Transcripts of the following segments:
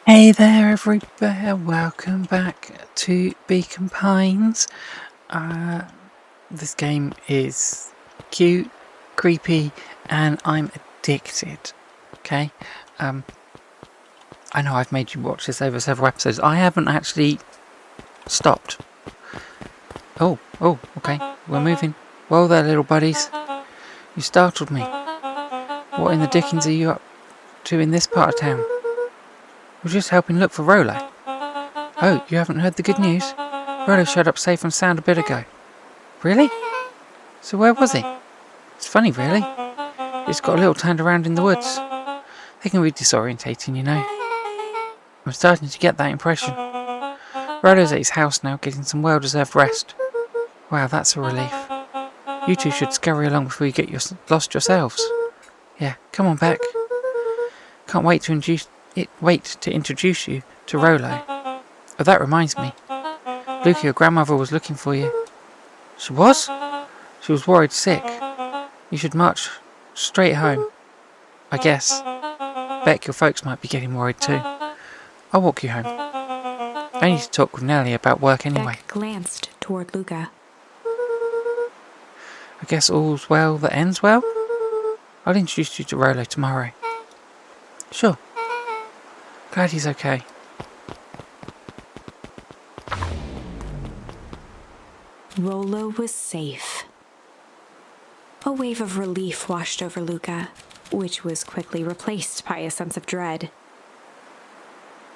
Hey there everybody, welcome back to Beacon Pines. This game is cute, creepy, and I'm addicted, okay? I know I've made you watch this over several episodes. I haven't actually stopped. Oh, okay, we're moving. Whoa there, little buddies. You startled me. What in the dickens are you up to in this part of town? We're just helping look for Rolo. Oh, you haven't heard the good news? Rolo showed up safe and sound a bit ago. Really? So where was he? It's funny, really. He's got a little turned around in the woods. They can be disorientating, you know. I'm starting to get that impression. Rolo's at his house now, getting some well-deserved rest. Wow, that's a relief. You two should scurry along before you get lost yourselves. Yeah, come on back. Can't wait to introduce you to Rolo. Oh, that reminds me. Luka, your grandmother was looking for you. She was? She was worried sick. You should march straight home. I guess. Beck, your folks might be getting worried too. I'll walk you home. I need to talk with Nellie about work anyway. Beck glanced toward Luka. I guess all's well that ends well? I'll introduce you to Rolo tomorrow. Sure. Glad he's okay. Rolo was safe. A wave of relief washed over Luka, which was quickly replaced by a sense of dread.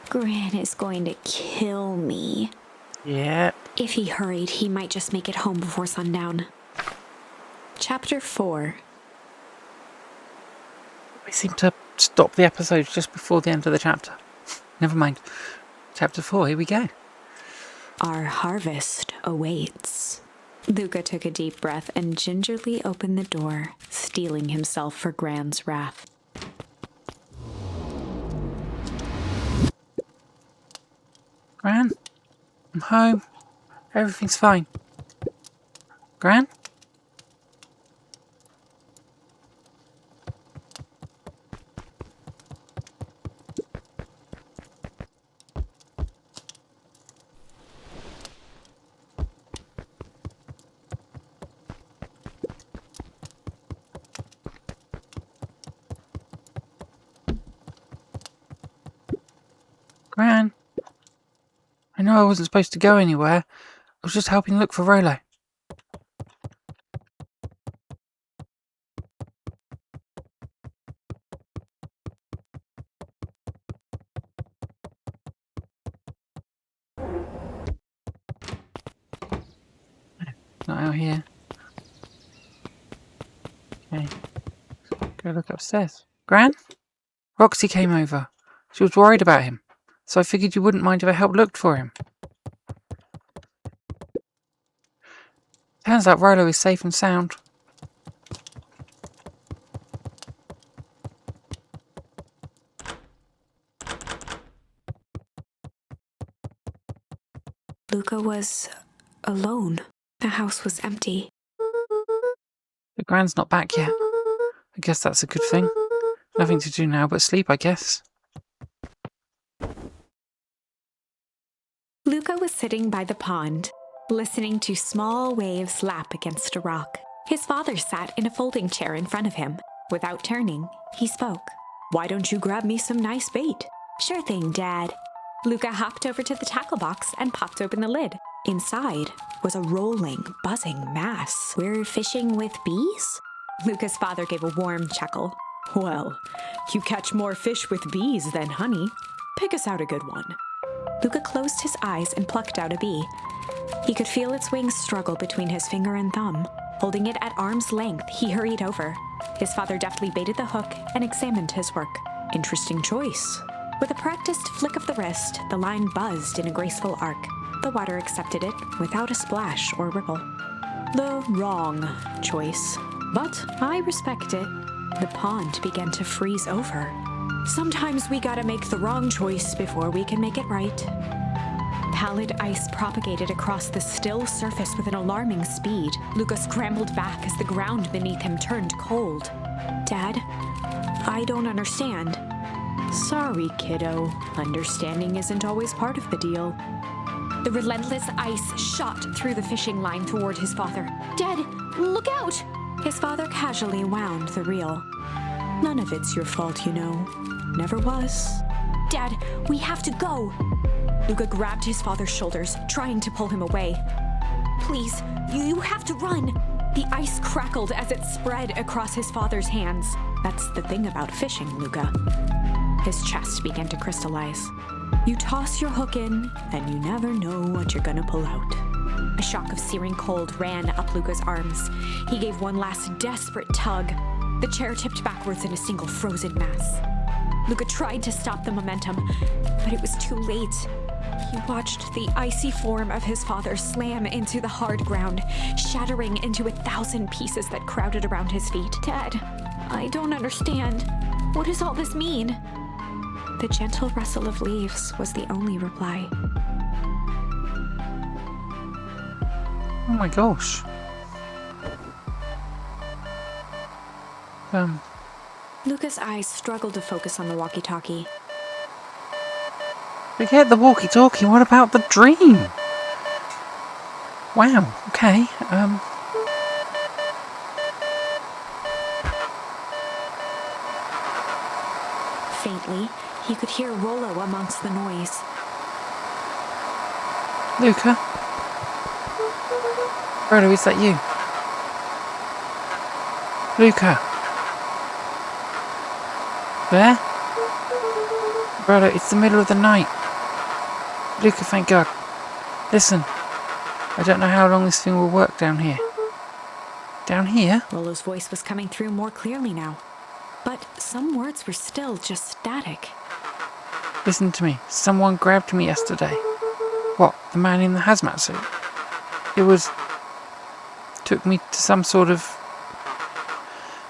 Gran is going to kill me. Yeah. If he hurried, he might just make it home before sundown. Chapter 4. We seem to stop the episode just before the end of the chapter. Never mind. Chapter 4, here we go. Our harvest awaits. Luka took a deep breath and gingerly opened the door, steeling himself for Gran's wrath. Gran? I'm home. Everything's fine. Gran? Gran? I know I wasn't supposed to go anywhere. I was just helping look for Rolo. Not out here. Okay. Go look upstairs. Gran? Roxy came over. She was worried about him, so I figured you wouldn't mind if I helped look for him. Turns out Rolo is safe and sound. Luka was alone. The house was empty. But Gran's not back yet. I guess that's a good thing. Nothing to do now but sleep, I guess. Luka was sitting by the pond, listening to small waves lap against a rock. His father sat in a folding chair in front of him. Without turning, he spoke. "Why don't you grab me some nice bait?" "Sure thing, Dad." Luka hopped over to the tackle box and popped open the lid. Inside was a rolling, buzzing mass. "We're fishing with bees?" Luka's father gave a warm chuckle. "Well, you catch more fish with bees than honey. Pick us out a good one." Luka closed his eyes and plucked out a bee. He could feel its wings struggle between his finger and thumb. Holding it at arm's length, he hurried over. His father deftly baited the hook and examined his work. "Interesting choice." With a practiced flick of the wrist, the line buzzed in a graceful arc. The water accepted it without a splash or ripple. The wrong choice, but I respect it. The pond began to freeze over. Sometimes we gotta make the wrong choice before we can make it right. Pallid ice propagated across the still surface with an alarming speed. Luka scrambled back as the ground beneath him turned cold. "Dad, I don't understand." Sorry, kiddo. Understanding isn't always part of the deal. The relentless ice shot through the fishing line toward his father. Dad, look out! His father casually wound the reel. None of it's your fault, you know. Never was. Dad, we have to go! Luka grabbed his father's shoulders, trying to pull him away. Please, you have to run! The ice crackled as it spread across his father's hands. That's the thing about fishing, Luka. His chest began to crystallize. You toss your hook in, and you never know what you're gonna pull out. A shock of searing cold ran up Luka's arms. He gave one last desperate tug. The chair tipped backwards in a single frozen mass. Luka tried to stop the momentum, but it was too late. He watched the icy form of his father slam into the hard ground, shattering into 1,000 pieces that crowded around his feet. Dad, I don't understand. What does all this mean? The gentle rustle of leaves was the only reply. Oh my gosh. Luka's eyes struggled to focus on the walkie-talkie. Forget the walkie-talkie, what about the dream? Wow, okay, Faintly, he could hear Rollo amongst the noise. Luka? Rollo, is that you? Luka? There? Rollo, it's the middle of the night. Luka, thank God. Listen, I don't know how long this thing will work down here. Down here? Rollo's voice was coming through more clearly now, but some words were still just static. Listen to me. Someone grabbed me yesterday. What? The man in the hazmat suit? Took me to some sort of...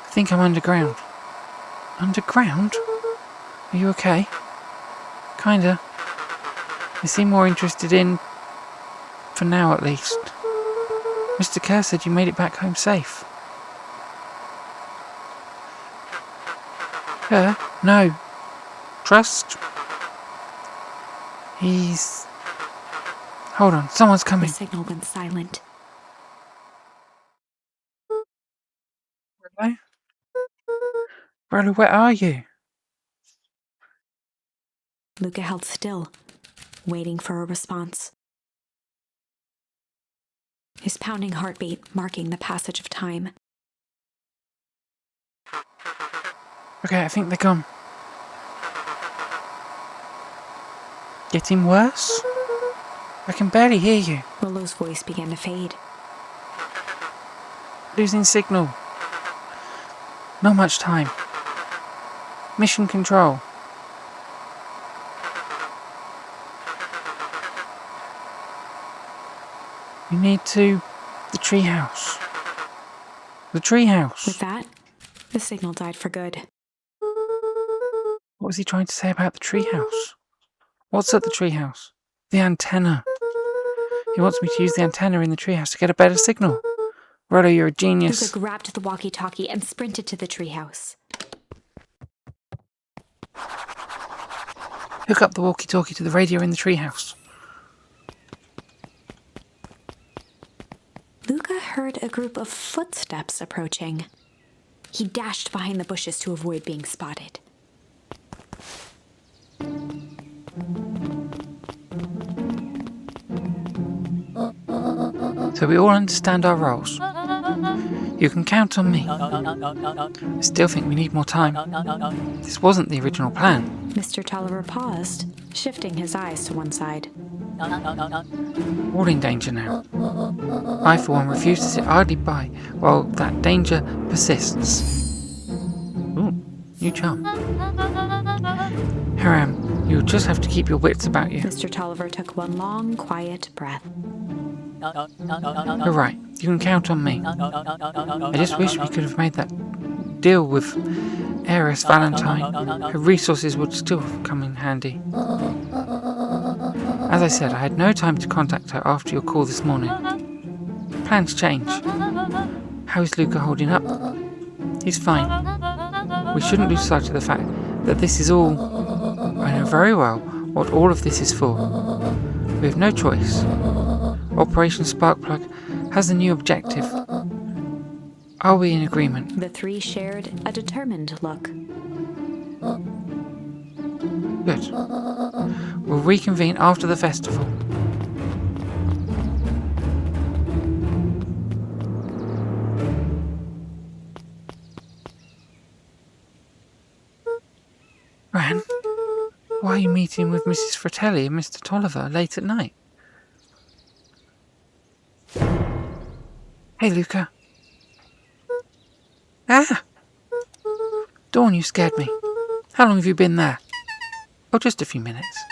I think I'm underground. Underground? Are you okay? Kinda. They seem more interested in... for now at least. Mr. Kerr said you made it back home safe. Kerr? No. Trust? He's... Hold on, someone's coming. The signal went silent. Hello? Rollo, where are you? Luka held still, waiting for a response. His pounding heartbeat marking the passage of time. Okay, I think they're gone. Getting worse? I can barely hear you. Rollo's voice began to fade. Losing signal. Not much time. Mission control. You need to... the treehouse. The treehouse. With that, the signal died for good. What was he trying to say about the treehouse? What's at the treehouse? The antenna. He wants me to use the antenna in the treehouse to get a better signal. Rollo, you're a genius. Luka grabbed the walkie-talkie and sprinted to the treehouse. Hook up the walkie-talkie to the radio in the treehouse. Luka heard a group of footsteps approaching. He dashed behind the bushes to avoid being spotted. So we all understand our roles. You can count on me. I still think we need more time. This wasn't the original plan. Mr. Tolliver paused, shifting his eyes to one side. All in danger now. I, for one, refuse to sit idly by while that danger persists. Ooh, new charm. Haram, you'll just have to keep your wits about you. Mr. Tolliver took one long, quiet breath. You're right, you can count on me. I just wish we could have made that deal with Heiress Valentine. Her resources would still have come in handy. As I said, I had no time to contact her after your call this morning. Plans change. How is Luka holding up? He's fine. We shouldn't lose sight of the fact that this is all very well what all of this is for. We have no choice. Operation Sparkplug has a new objective. Are we in agreement? The three shared a determined look. Good. We'll reconvene after the festival. Gran, why are you meeting with Mrs. Fratelli and Mr. Tolliver late at night? Hey, Luka. Ah! Dawn, you scared me. How long have you been there? Oh, just a few minutes.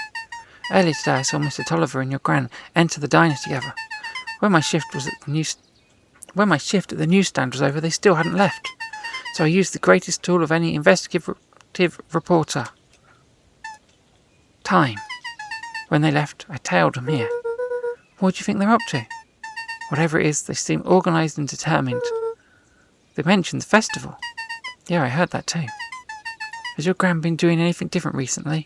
Earlier today I saw Mr. Tolliver and your Gran enter the diner together. When my shift at the newsstand was over, they still hadn't left. So I used the greatest tool of any investigative reporter. Time. When they left, I tailed them here. What do you think they're up to? Whatever it is, they seem organised and determined. They mentioned the festival. Yeah, I heard that too. Has your Gran been doing anything different recently?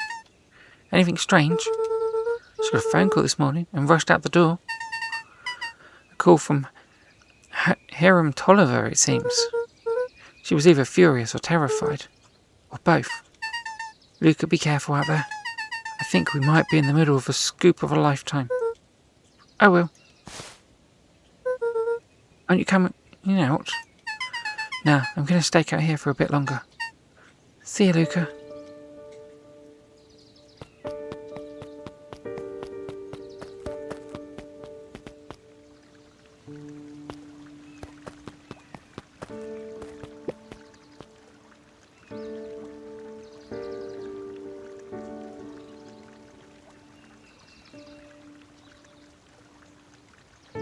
Anything strange? She got a phone call this morning and rushed out the door. A call from Hiram Tolliver, it seems. She was either furious or terrified. Or both. Luka, be careful out there. I think we might be in the middle of a scoop of a lifetime. I will. Aren't you coming out? No, I'm going to stake out here for a bit longer. See you, Luka.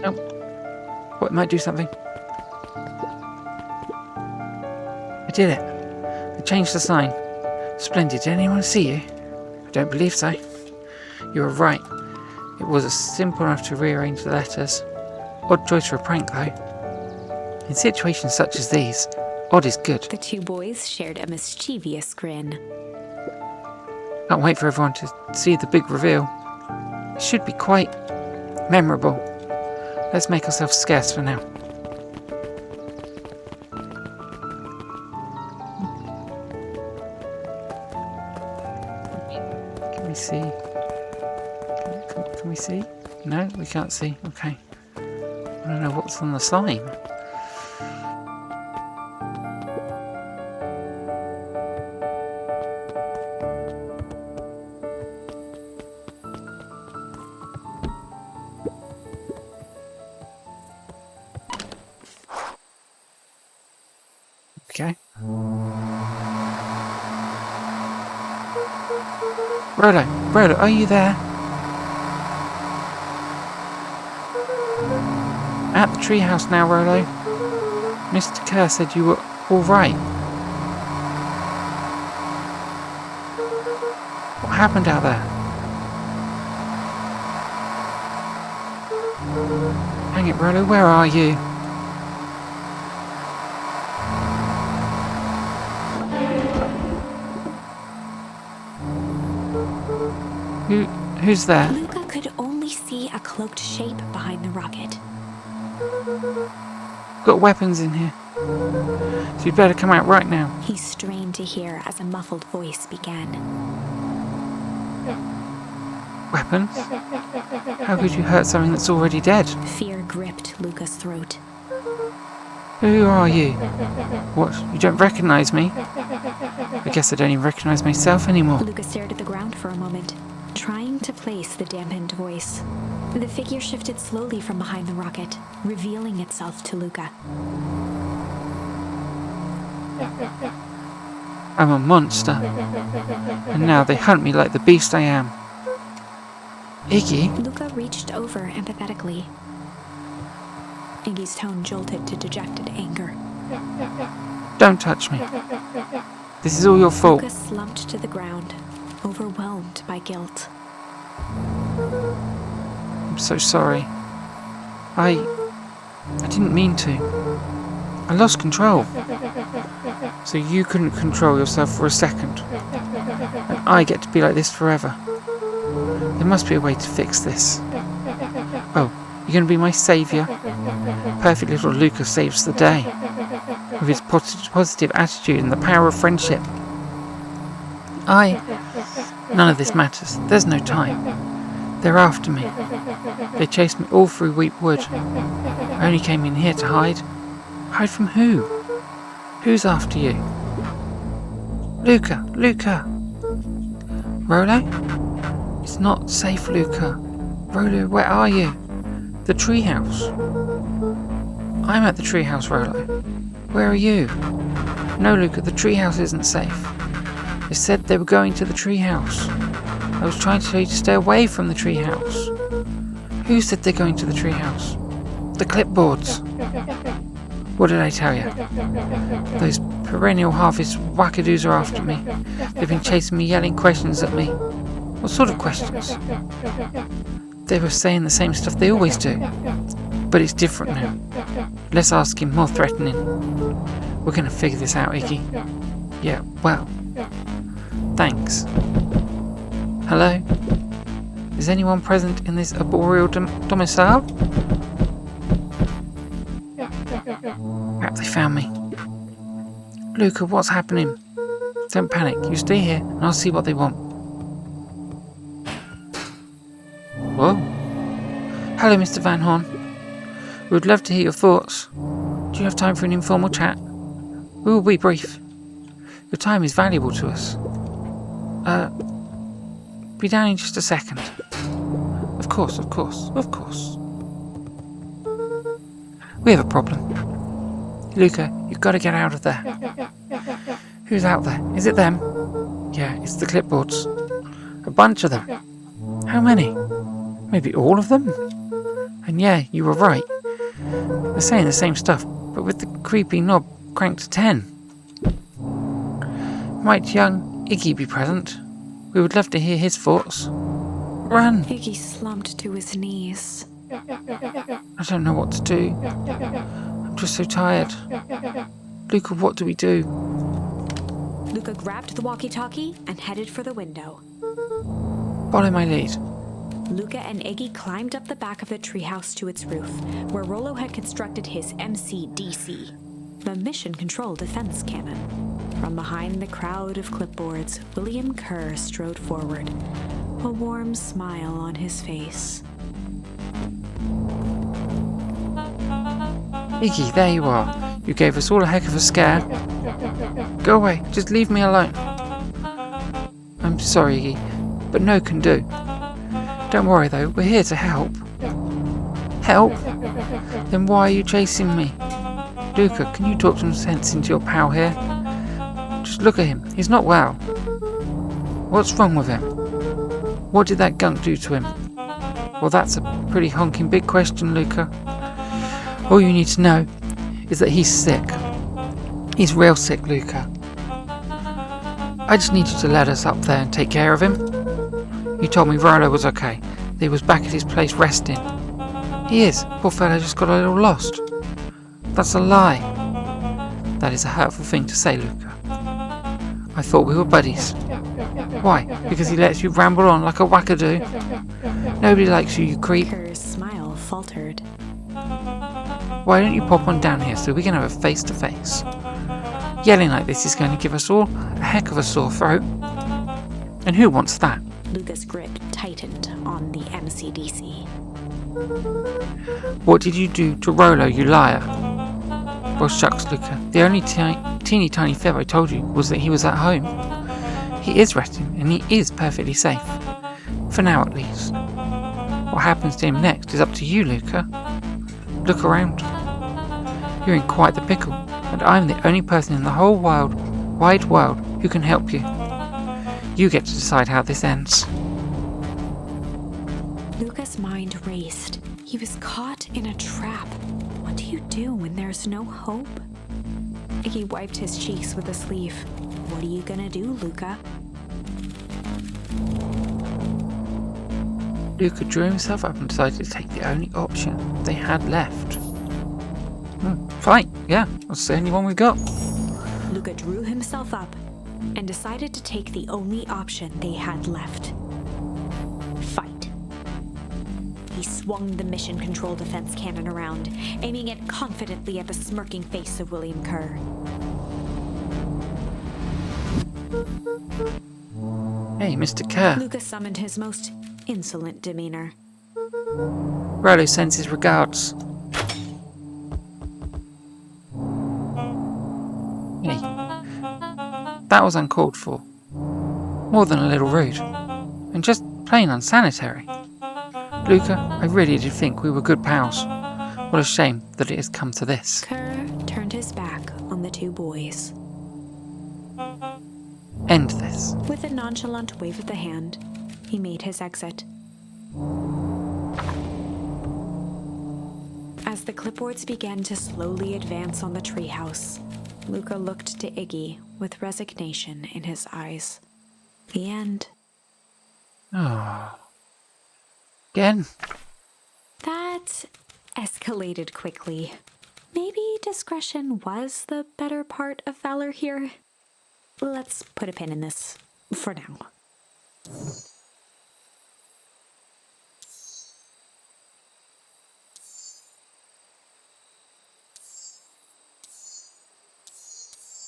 Oh. What, it might do something? I did it. They changed the sign. Splendid. Did anyone see you? I don't believe so. You were right. It was simple enough to rearrange the letters. Odd choice for a prank, though. In situations such as these, odd is good. The two boys shared a mischievous grin. Can't wait for everyone to see the big reveal. It should be quite memorable. Let's make ourselves scarce for now. Can we see? Can we see? No, we can't see. Okay. I don't know what's on the sign. Okay. Rolo, are you there? At the treehouse now, Rolo. Mr. Kerr said you were all right. What happened out there? Hang it, Rolo, where are you? Who's there? Luka could only see a cloaked shape behind the rocket. Got weapons in here. So you'd better come out right now. He strained to hear as a muffled voice began. Weapons? How could you hurt something that's already dead? Fear gripped Luka's throat. Who are you? What? You don't recognize me? I guess I don't even recognize myself anymore. Luka stared at the ground for a moment, trying to place the dampened voice. The figure shifted slowly from behind the rocket, revealing itself to Luka. I'm a monster. And now they hunt me like the beast I am. Iggy? Luka reached over empathetically. Iggy's tone jolted to dejected anger. Don't touch me. This is all your fault. Luka slumped to the ground, overwhelmed by guilt. I'm so sorry. I didn't mean to. I lost control. So you couldn't control yourself for a second. And I get to be like this forever. There must be a way to fix this. Oh, you're going to be my saviour? Perfect little Luka saves the day. With his positive attitude and the power of friendship. None of this matters. There's no time. They're after me. They chased me all through Weep Wood. I only came in here to hide. Hide from who? Who's after you? Luka! Luka! Rolo? It's not safe, Luka. Rolo, where are you? The treehouse. I'm at the treehouse, Rolo. Where are you? No, Luka, the treehouse isn't safe. They said they were going to the treehouse. I was trying to tell you to stay away from the treehouse. Who said they're going to the treehouse? The clipboards. What did I tell you? Those perennial harvest wackadoos are after me. They've been chasing me, yelling questions at me. What sort of questions? They were saying the same stuff they always do. But it's different now. Less asking, more threatening. We're going to figure this out, Iggy. Yeah, well. Thanks. Hello? Is anyone present in this arboreal domicile? Perhaps they found me. Luka, what's happening? Don't panic. You stay here and I'll see what they want. Whoa. Hello, Mr. Van Horn. We would love to hear your thoughts. Do you have time for an informal chat? We will be brief. Your time is valuable to us. Be down in just a second. Of course. We have a problem. Luka, you've got to get out of there. Who's out there? Is it them? Yeah, it's the clipboards. A bunch of them. How many? Maybe all of them? And yeah, you were right. They're saying the same stuff, but with the creepy knob cranked to 10. Might young Iggy be present? We would love to hear his thoughts. Run! Iggy slumped to his knees. I don't know what to do. I'm just so tired. Luka, what do we do? Luka grabbed the walkie-talkie and headed for the window. Follow my lead. Luka and Iggy climbed up the back of the treehouse to its roof, where Rolo had constructed his MCDC, the Mission Control Defense Cannon. From behind the crowd of clipboards, William Kerr strode forward, a warm smile on his face. Iggy, there you are. You gave us all a heck of a scare. Go away, just leave me alone. I'm sorry, Iggy, but no can do. Don't worry though, we're here to help. Help? Then why are you chasing me? Luka, can you talk some sense into your pal here? Just look at him, he's not well. What's wrong with him? What did that gunk do to him? Well, that's a pretty honking big question, Luka. All you need to know is that he's sick. He's real sick, Luka. I just need you to let us up there and take care of him. You told me Rolo was okay, that he was back at his place resting. He is. Poor fella just got a little lost. That's a lie. That is a hurtful thing to say, Luka. I thought we were buddies. Why? Because he lets you ramble on like a wackadoo? Nobody likes you, you creep. Kerr's smile faltered. Why don't you pop on down here so we can have a face-to-face? Yelling like this is going to give us all a heck of a sore throat. And who wants that? Luka's grip tightened on the MCDC. What did you do to Rolo, you liar? Well, shucks, Luka. The only teeny tiny fib I told you was that he was at home. He is resting, and he is perfectly safe. For now, at least. What happens to him next is up to you, Luka. Look around. You're in quite the pickle, and I'm the only person in the whole wide world who can help you. You get to decide how this ends. Luka's mind raced. He was caught in a trap. What do you do when there's no hope? Iggy wiped his cheeks with a sleeve. What are you gonna do, Luka? Luka drew himself up and decided to take the only option they had left. Fight, yeah, that's the only one we've got. Luka drew himself up and decided to take the only option they had left. Fight. He swung the mission control defense cannon around, aiming it confidently at the smirking face of William Kerr. Hey, Mr. Kerr. Luka summoned his most insolent demeanor. Rolo sends his regards. Hey, that was uncalled for. More than a little rude. And just plain unsanitary. Luka, I really did think we were good pals. What a shame that it has come to this. Kerr turned his back on the two boys. End this. With a nonchalant wave of the hand, he made his exit. As the clipboards began to slowly advance on the treehouse, Luka looked to Iggy with resignation in his eyes. The end. Oh. Again? That escalated quickly. Maybe discretion was the better part of valor here. Let's put a pin in this for now.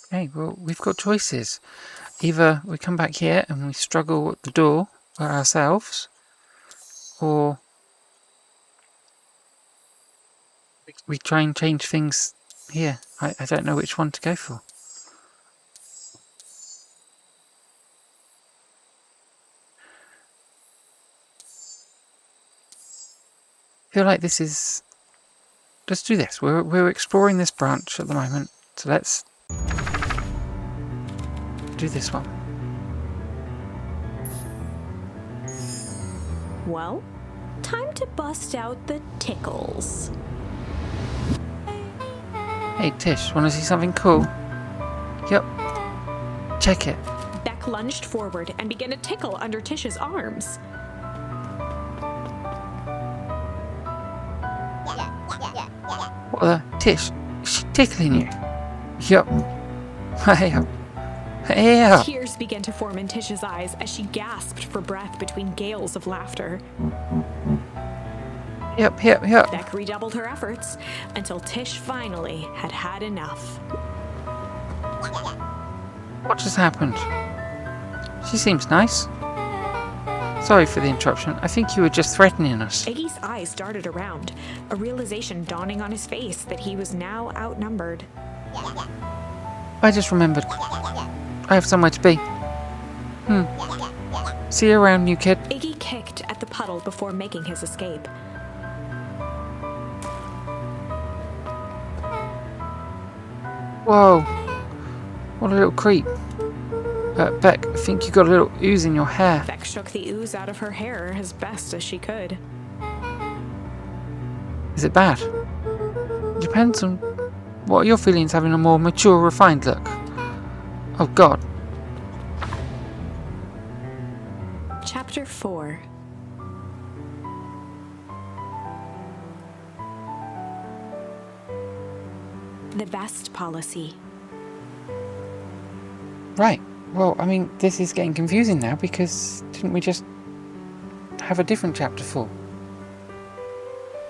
Okay, well, we've got choices. Either we come back here and we struggle at the door by ourselves, or we try and change things here. I don't know which one to go for. I feel like this is... Let's do this. We're exploring this branch at the moment, so let's do this one. Well, time to bust out the tickles. Hey Tish, want to see something cool? Yep. Check it. Beck lunged forward and began to tickle under Tish's arms. What the? Tish, is she tickling you? Yup. Hey up. Hey up. Tears began to form in Tish's eyes as she gasped for breath between gales of laughter. Yep. Beck redoubled her efforts until Tish finally had had enough. What just happened? She seems nice. Sorry for the interruption. I think you were just threatening us. Iggy's eyes darted around, a realization dawning on his face that he was now outnumbered. I just remembered. I have somewhere to be. See you around, new kid. Iggy kicked at the puddle before making his escape. Whoa. What a little creep. Beck, I think you got a little ooze in your hair. Beck shook the ooze out of her hair as best as she could. Is it bad? Depends on what are your feelings having a more mature, refined look. Oh God. Chapter 4. The best policy. Right. Well, I mean, this is getting confusing now because didn't we just have a different chapter 4?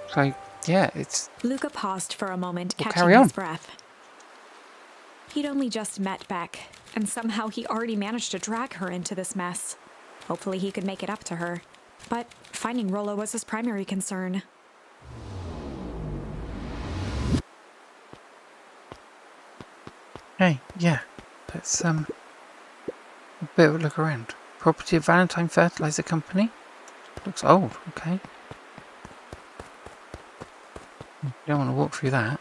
So, yeah, it's... Luka paused for a moment, Well, catching carry on. his breath. He'd only just met Beck, and somehow he already managed to drag her into this mess. Hopefully he could make it up to her. But finding Rollo was his primary concern. Hey, yeah. Let's, a bit of a look around. Property of Valentine Fertilizer Company. Looks old, okay. You don't want to walk through that.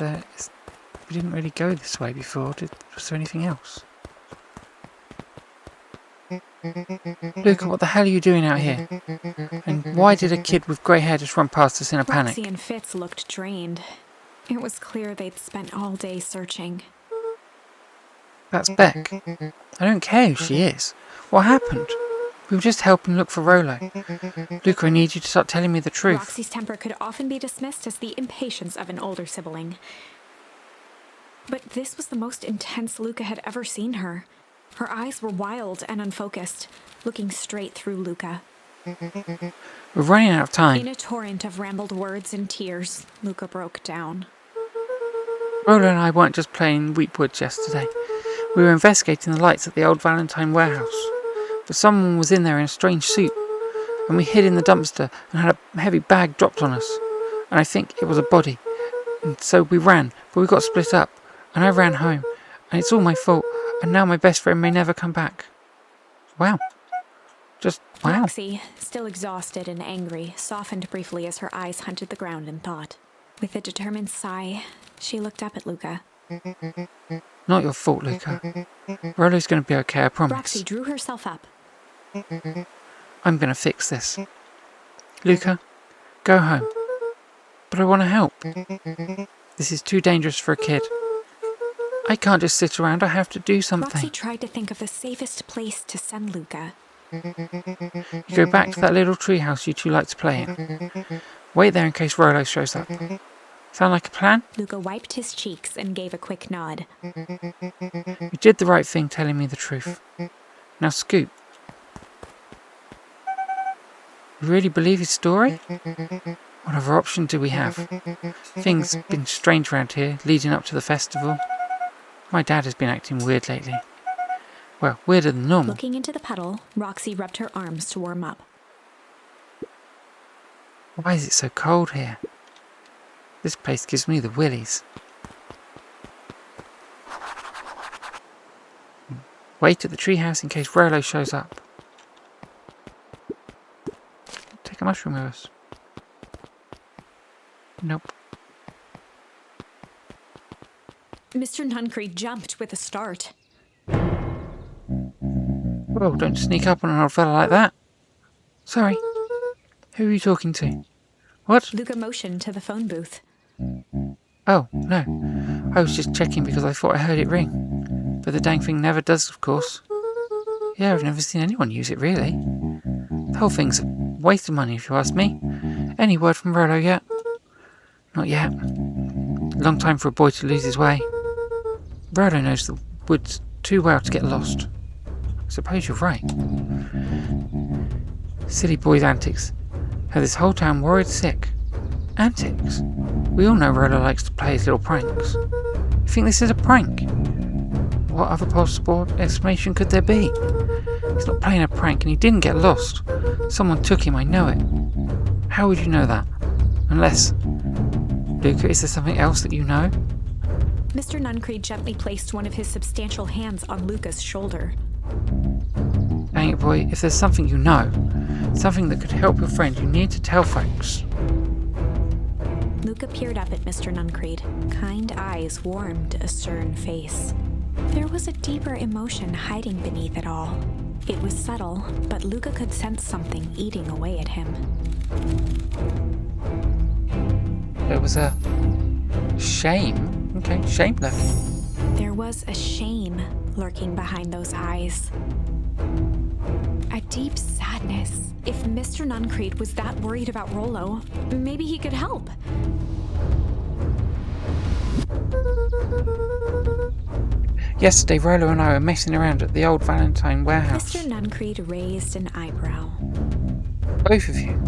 We didn't really go this way before. Was there anything else? Luka, what the hell are you doing out here? And why did a kid with grey hair just run past us in a panic? Roxy and Fitz looked drained. It was clear they'd spent all day searching. That's Beck. I don't care who she is. What happened? We were just helping look for Rolo. Luka, I need you to start telling me the truth. Roxy's temper could often be dismissed as the impatience of an older sibling. But this was the most intense Luka had ever seen her. Her eyes were wild and unfocused, looking straight through Luka. We're running out of time. In a torrent of rambled words and tears, Luka broke down. Rolo and I weren't just playing Wheatwoods yesterday. We were investigating the lights at the old Valentine warehouse. But someone was in there in a strange suit, and we hid in the dumpster and had a heavy bag dropped on us. And I think it was a body. And so we ran, but we got split up, and I ran home. And it's all my fault, and now my best friend may never come back. Wow. Just wow. Roxy, still exhausted and angry, softened briefly as her eyes hunted the ground in thought. With a determined sigh, she looked up at Luka. Not your fault, Luka. Rolo's going to be okay, I promise. Roxy drew herself up. I'm going to fix this. Luka, go home. But I want to help. This is too dangerous for a kid. I can't just sit around, I have to do something. Roxy tried to think of the safest place to send Luka. You go back to that little treehouse you two like to play in. Wait there in case Rolo shows up. Sound like a plan? Luka wiped his cheeks and gave a quick nod. You did the right thing telling me the truth. Now scoot. You really believe his story? What other option do we have? Things have been strange around here, leading up to the festival. My dad has been acting weird lately. Well, weirder than normal. Looking into the puddle, Roxy rubbed her arms to warm up. Why is it so cold here? This place gives me the willies. Wait at the treehouse in case Rolo shows up. Take a mushroom with us. Nope. Mr. Nuncreed jumped with a start. Well, don't sneak up on an old fella like that. Sorry. Who are you talking to? What? Luka motioned to the phone booth. Oh, no. I was just checking because I thought I heard it ring. But the dang thing never does, of course. Yeah, I've never seen anyone use it, really. The whole thing's a waste of money, if you ask me. Any word from Rolo yet? Not yet. Long time for a boy to lose his way. Rolo knows the woods too well to get lost. I suppose you're right. Silly boy's antics have this whole town worried sick. Antics? We all know Rolo likes to play his little pranks. You think this is a prank? What other possible explanation could there be? He's not playing a prank and he didn't get lost. Someone took him, I know it. How would you know that? Unless... Luka, is there something else that you know? Mr. Nuncreed gently placed one of his substantial hands on Luka's shoulder. Dang it, boy, if there's something you know, something that could help your friend, you need to tell folks. Luka peered up at Mr. Nuncreed. Kind eyes warmed a stern face. There was a deeper emotion hiding beneath it all. It was subtle, but Luka could sense something eating away at him. There was a shame. Okay, shame left. There was a shame lurking behind those eyes. A deep sadness. If Mr. Nuncreed was that worried about Rolo, maybe he could help. Yesterday, Rolo and I were messing around at the old Valentine warehouse. Mr. Nuncreed raised an eyebrow. Both of you.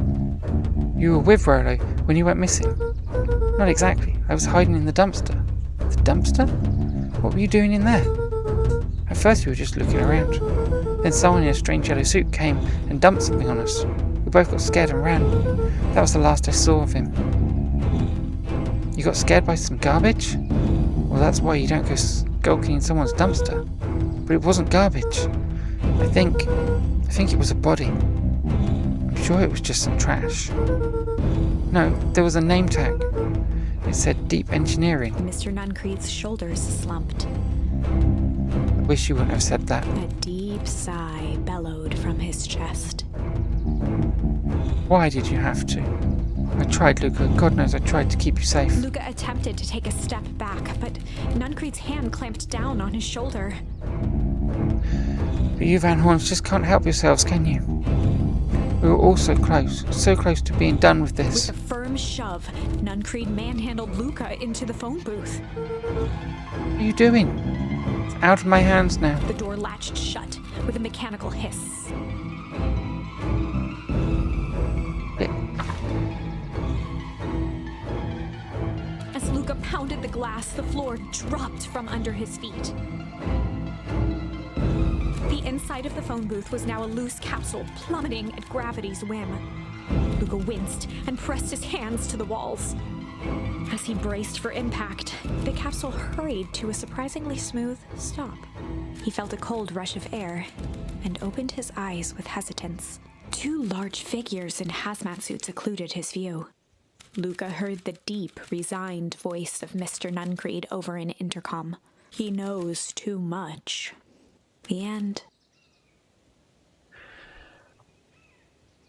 You were with Rolo when you went missing. Not exactly. I was hiding in the dumpster. The dumpster? What were you doing in there? At first we were just looking around. Then someone in a strange yellow suit came and dumped something on us. We both got scared and ran. That was the last I saw of him. You got scared by some garbage? Well, that's why you don't go skulking in someone's dumpster. But it wasn't garbage. I think it was a body. I'm sure it was just some trash. No, there was a name tag. It said Deep Engineering. Mr. Nuncreed's shoulders slumped. I wish you wouldn't have said that. A deep sigh bellowed from his chest. Why did you have to? I tried, Luka. God knows I tried to keep you safe. Luka attempted to take a step back, but Nuncreed's hand clamped down on his shoulder. But you Van Horns just can't help yourselves, can you? We were all so close to being done with this. With a firm shove, Nuncreed manhandled Luka into the phone booth. What are you doing? It's out of my hands now. The door latched shut with a mechanical hiss. As Luka pounded the glass, the floor dropped from under his feet. The inside of the phone booth was now a loose capsule plummeting at gravity's whim. Luka winced and pressed his hands to the walls. As he braced for impact, the capsule hurried to a surprisingly smooth stop. He felt a cold rush of air and opened his eyes with hesitance. 2 large figures in hazmat suits occluded his view. Luka heard the deep, resigned voice of Mr. Nuncreed over an intercom. He knows too much. The end.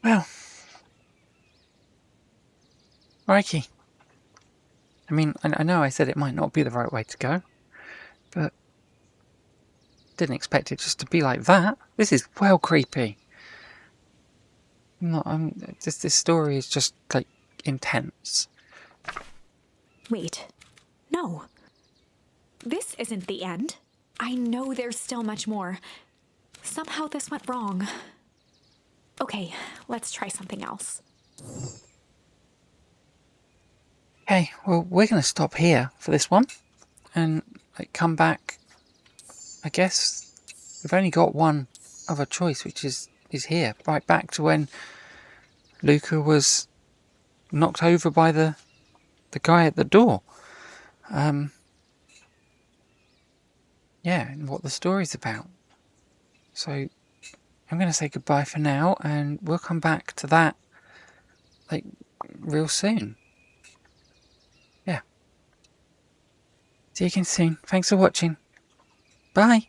Well, crikey. I mean, I know I said it might not be the right way to go, but didn't expect it just to be like that. This is well creepy. This story is just like intense. Wait, no. This isn't the end. I know there's still much more. Somehow this went wrong. Okay, let's try something else. Okay, well, we're going to stop here for this one and come back. I guess we've only got one other choice, which is here, right back to when Luka was knocked over by the guy at the door. Yeah, and what the story's about. So I'm going to say goodbye for now, and we'll come back to that real soon. Yeah. See you again soon. Thanks for watching. Bye.